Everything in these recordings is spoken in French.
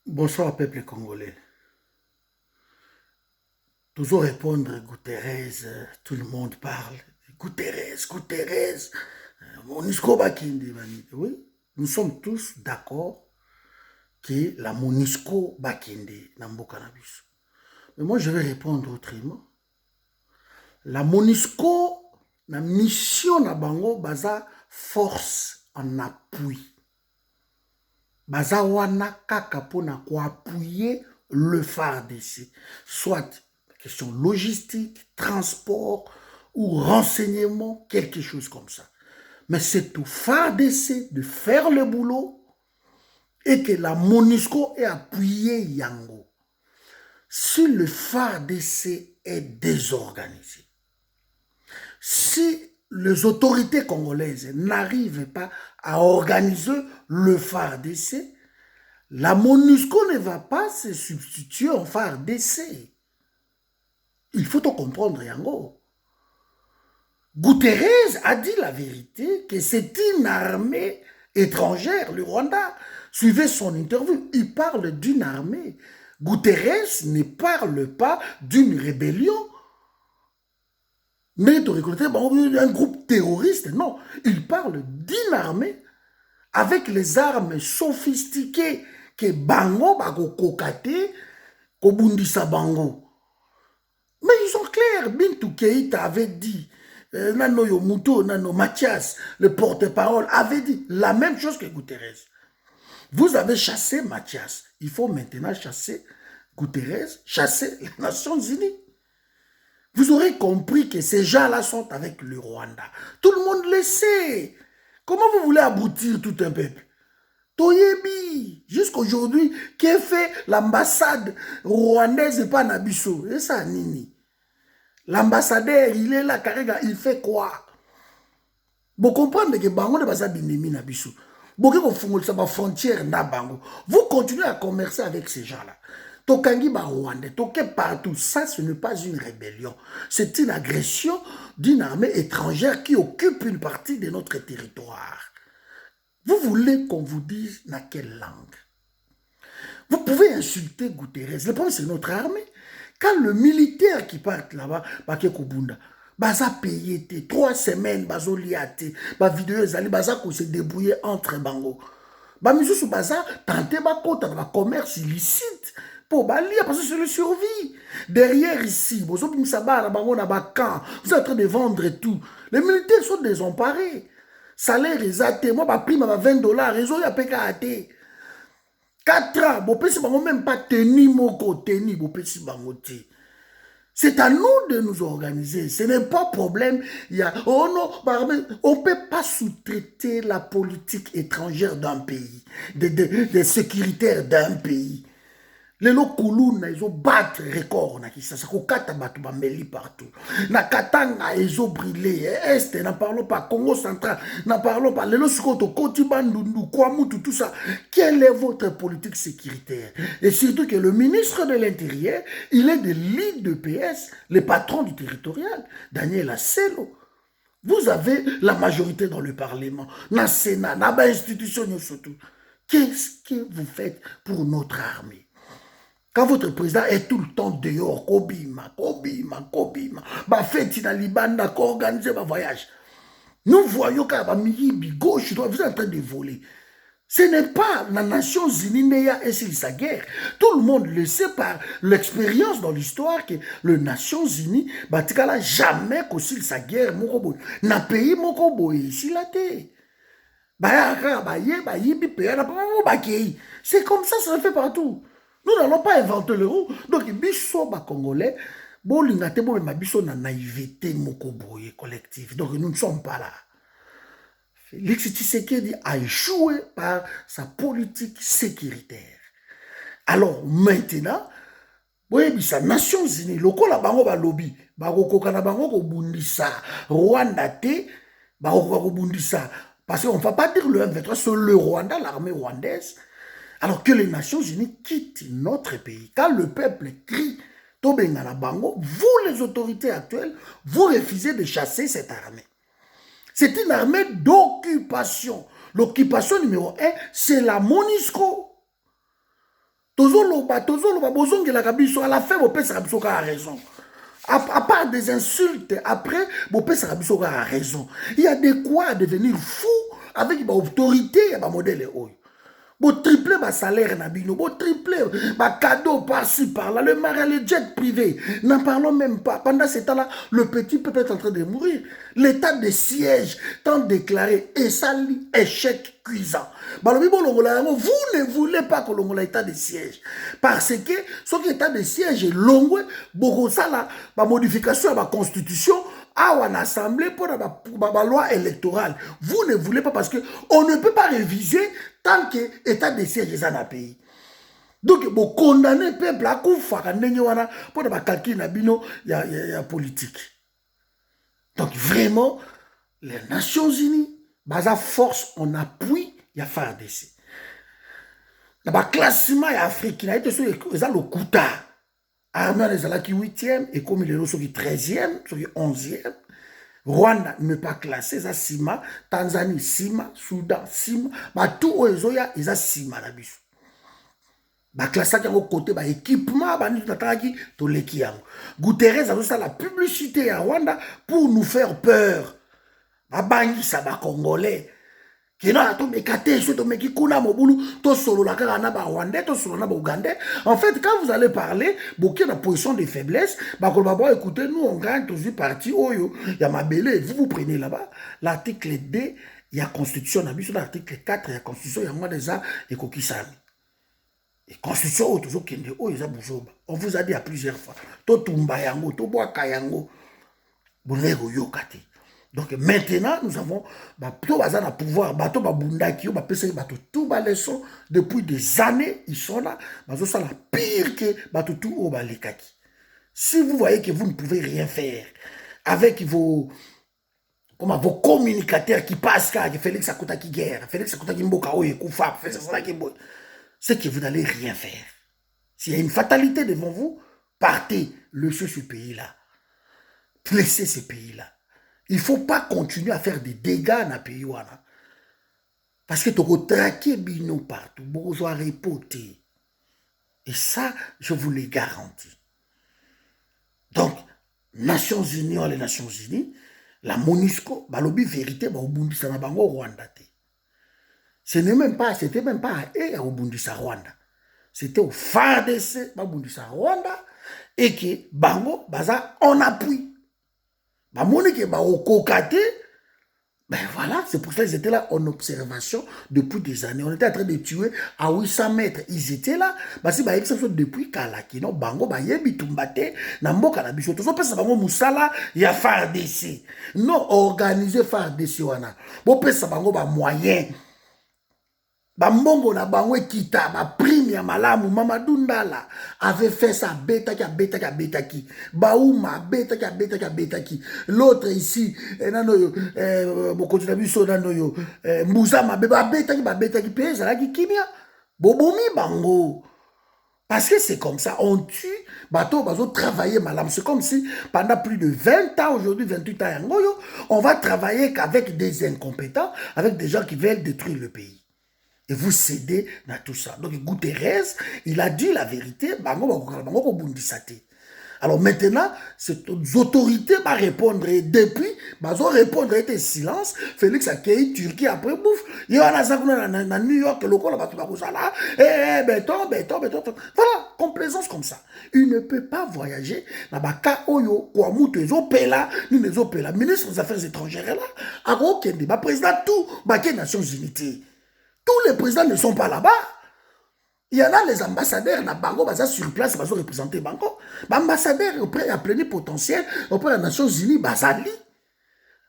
Bonsoir, peuple congolais. Toujours répondre, Guterres, tout le monde parle. Guterres, Guterres, Monisco Bakindi. Oui, nous sommes tous d'accord que la Monisco Bakindi, Nambo Cannabis. Mais moi, je vais répondre autrement. La Monisco, la mission na bango, baza force en appui. Baza wana kaka pona ko appuyer le FARDC. Soit question logistique, transport ou renseignement, quelque chose comme ça. Mais c'est au FARDC de faire le boulot et que la MONUSCO ait appuyé Yango. Si le FARDC est désorganisé, si les autorités congolaises n'arrivent pas à organiser le FARDC, la MONUSCO ne va pas se substituer au FARDC. Il faut tout comprendre, Yango. Guterres a dit la vérité que c'est une armée étrangère, le Rwanda. Suivez son interview, il parle d'une armée. Guterres ne parle pas d'une rébellion. Mais tu reconnais un groupe terroriste, non. Il parle d'une armée avec les armes sophistiquées que Bango, Bago Kokate, Kobundisa Bango. Mais ils sont clairs. Bintou Keïta avait dit, Nano Yomuto, Nano Mathias, le porte-parole, avait dit la même chose que Guterres. Vous avez chassé Mathias. Il faut maintenant chasser Guterres, chasser les Nations Unies. Vous aurez compris que ces gens-là sont avec le Rwanda. Tout le monde le sait. Comment vous voulez aboutir tout un peuple? Toyebi, jusqu'aujourd'hui, qu'est fait l'ambassade rwandaise et pas Nabiso? Et ça, Nini? L'ambassadeur, il est là, Karega, il fait quoi? Vous comprenez que Bango ne va pas binemi Nabiso. Vous continuez à commercer avec ces gens-là. Tokangi ba Rwanda, toké partout. Ça, ce n'est pas une rébellion. C'est une agression d'une armée étrangère qui occupe une partie de notre territoire. Vous voulez qu'on vous dise dans quelle langue? Vous pouvez insulter Guterres. Le problème, c'est notre armée. Quand le militaire qui part là-bas, Baké Kobunda, baza payé 3 semaines, bazo liate, ba vidéo ezali, baza ko se débrouiller entre bango. Ba misusu baza tenter ba kota ba commerce illicite pour balia parce que c'est le survie. Derrière ici, bozo bimsaba na bango na ba camp, vous êtes en train de vendre tout. Les militaires sont désemparés. Salaire exacté, moi ma prime à $20, réseau ya peka até. 4 ans, bopesi bango même pas tenu moko tenu bopesi bango te. C'est à nous de nous organiser. Ce n'est pas problème. Il y a, oh non, on ne peut pas sous-traiter la politique étrangère d'un pays, des sécuritaires d'un pays. Les Kouloun, ils ont battu record. Ça kata batu bambeli partout. Na Katanga, ils ont brûlé. Est, n'en parlons pas. Congo central, n'en parlons pas. Les Losukoto, Kotibandundu, Kouamoutou, tout ça. Quelle est votre politique sécuritaire? Et surtout que le ministre de l'Intérieur, il est de l'IDPS, le patron du territorial, Daniel Asselo. Vous avez la majorité dans le Parlement, dans le Sénat, dans l'institution surtout. Qu'est-ce que vous faites pour notre armée? Quand votre président est tout le temps dehors, Kobima, bah fête dans Libanda, organiser un voyage. Nous voyons qu'à Miyibi, gauche, vous êtes en train de voler. Ce n'est pas la Nations Unies et sa guerre. Tout le monde le sait par l'expérience dans l'histoire que les Nations Unies, bah jamais qu'aussi sa guerre, n'a pays ici la terre. C'est comme ça se fait partout. Nous n'allons pas inventer le roue. Donc, biso ba congolais, bolingate bo ma biso na naïveté mokoboye collectif. Donc, nous ne sommes pas là. Félix Tshisekedi a échoué par sa politique sécuritaire. Alors, maintenant, oui, ça Nations Unies, loko la bango ba lobby, ba kokoka na bango ko bundisa, Rwanda te, ba ko bundisa. Parce qu'on ne va pas dire le M23, c'est le Rwanda, l'armée rwandaise. Alors que les Nations Unies quittent notre pays. Quand le peuple crie, Tobengala Bango, vous les autorités actuelles, vous refusez de chasser cette armée. C'est une armée d'occupation. L'occupation numéro 1, c'est la MONUSCO. tozoloba bozongelaka biso à la fin bopesaka biso kaka raison. À part des insultes, après, bopesaka biso kaka raison. Il y a de quoi devenir fou avec l'autorité et le modèle. Bo tripler ma salaire na bino, bo tripler ma cadeau par-ci par-là, le jet privé. N'en parlons même pas. Pendant ce temps-là, le petit peuple est en train de mourir. L'état de siège, tant déclaré, et ça échec cuisant. Vous ne voulez pas que l'on ait l'état de siège. Parce que ce état de siège est long, beaucoup ça là, la modification de la constitution, en assemblée pour la loi électorale. Vous ne voulez pas parce qu'on ne peut pas réviser tant que l'état de siège est dans le pays. Donc, vous condamnez le peuple à Koufa pour le calcul de politique. Donc, vraiment, les Nations Unies, basa force, on appuie, il y a FARDC. Le classement africain, il y a le Kouta. Armée les alaki 8e et comme il est là, 13e, 11e. Rwanda ne pas classé, ça Sima, Tanzanie Sima, Soudan Sima, tout au Ezoya, ils ont Sima la biche. Classé à côté, équipement, tout l'équipe. Guterres a fait la publicité à Rwanda pour nous faire peur. Bangi ça va Congolais. En fait, quand vous allez parler, beaucoup de position de faiblesse, écoutez, nous on gagne tous les partis, il y a ma belle, vous prenez là-bas, l'article 2, il y a constitution, l'article 4, il y a constitution, il y a moi déjà, et kokisami. Et constitution, on vous a dit à plusieurs fois, to tumba yango, to boaka yango, bonnego yokate. Donc maintenant, nous avons tout le pouvoir, tout les leçons depuis des années, ils sont là, c'est la pire que tout au balikaki. Si vous voyez que vous ne pouvez rien faire avec vos communicateurs qui passent là, que Félix Akouta qui guerre, Félix Akouta qui mboka oye koufa, c'est que vous n'allez rien faire. S'il y a une fatalité devant vous, partez, laissez ce pays-là. Laissez ce pays-là. Il ne faut pas continuer à faire des dégâts dans le pays. Parce que tu as traqué Bino partout, tu as reporté. Et ça, je vous le garantis. Donc, Nations Unies, les Nations Unies, la MONUSCO, balobi vérité, Obundisa na bango Rwanda. Ce n'est même pas, c'était même pas à eux à Obundisa Rwanda. C'était au FARDC, Obundisa Rwanda, et que bango, baza, on appuie. Ben voilà, c'est pour ça qu'ils étaient là en observation depuis des années. On était en train de tuer à 800 mètres. Ils étaient là. Parce que depuis Kalaki, non, Bango, Bayebi, Tumbate, Nambo, Kalabiso, tout ça, parce que Bango Moussala, il y a FARDC. Non, organiser FARDC, wana. Bon, parce que Bango, moyen. Bambongo na bango kita, ba prime ya malamu, Mamadou Ndala avait fait ça, beta ki, Baouma, beta ki, l'autre ici, Mbouzama, beta ki, pesa la ki kimia, bobomi bango. Parce que c'est comme ça, on tue, bateau, travailler malamu. C'est comme si pendant plus de 20 ans, aujourd'hui 28 ans, on va travailler qu'avec des incompétents, avec des gens qui veulent détruire le pays. Et vous cédez dans tout ça. Donc, Guterres, il a dit la vérité. Alors maintenant, ces autorités vont répondre. Et depuis, ils vont répondre avec silence. Félix Akei, Turquie, après, bouffe. Il y a un New York, le local, béton. Voilà, complaisance comme ça. Il ne peut pas voyager. Ministre des Affaires étrangères là. Président tout, Nations Unies. Tous les présidents ne sont pas là-bas. Il y en a les ambassadeurs na Bango, sur place, ils vont représenter Bango. L'ambassadeur auprès à plénipotentiel, auprès des Nations Unies, Bazali.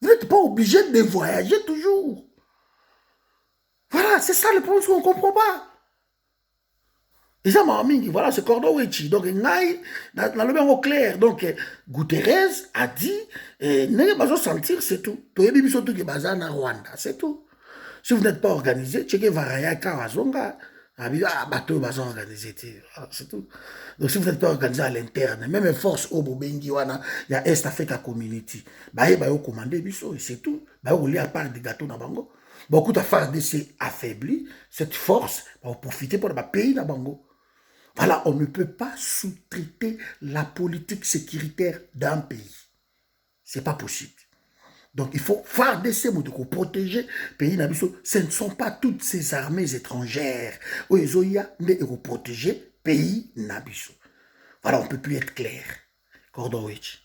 Vous n'êtes pas obligé de voyager toujours. Voilà, c'est ça le problème qu'on ne comprend pas. Les gens m'ont dit, voilà, c'est Cordon Wechi. Donc, dans le même clair, donc, Guterres a dit, n'est pas sentir, c'est tout. Rwanda, c'est tout. Si vous n'êtes pas organisé, checkez Varaya Kawazonga, bateau bazo organisé, c'est tout. Donc si vous n'êtes pas organisé à l'interne, même force au Bobengi wana, il y a East Africa Community, bah au commandé biso, c'est tout. Bah au lieu à part des gâteaux na bango. Beaucoup de FARDC affaibli, cette force va profiter pour le pays na bango. Voilà, on ne peut pas sous-traiter la politique sécuritaire d'un pays. Ce n'est pas possible. Donc, il faut faire des mots pour protéger le pays. Ce ne sont pas toutes ces armées étrangères. Mais il faut protéger le pays. Voilà, on ne peut plus être clair. Cordon Witch.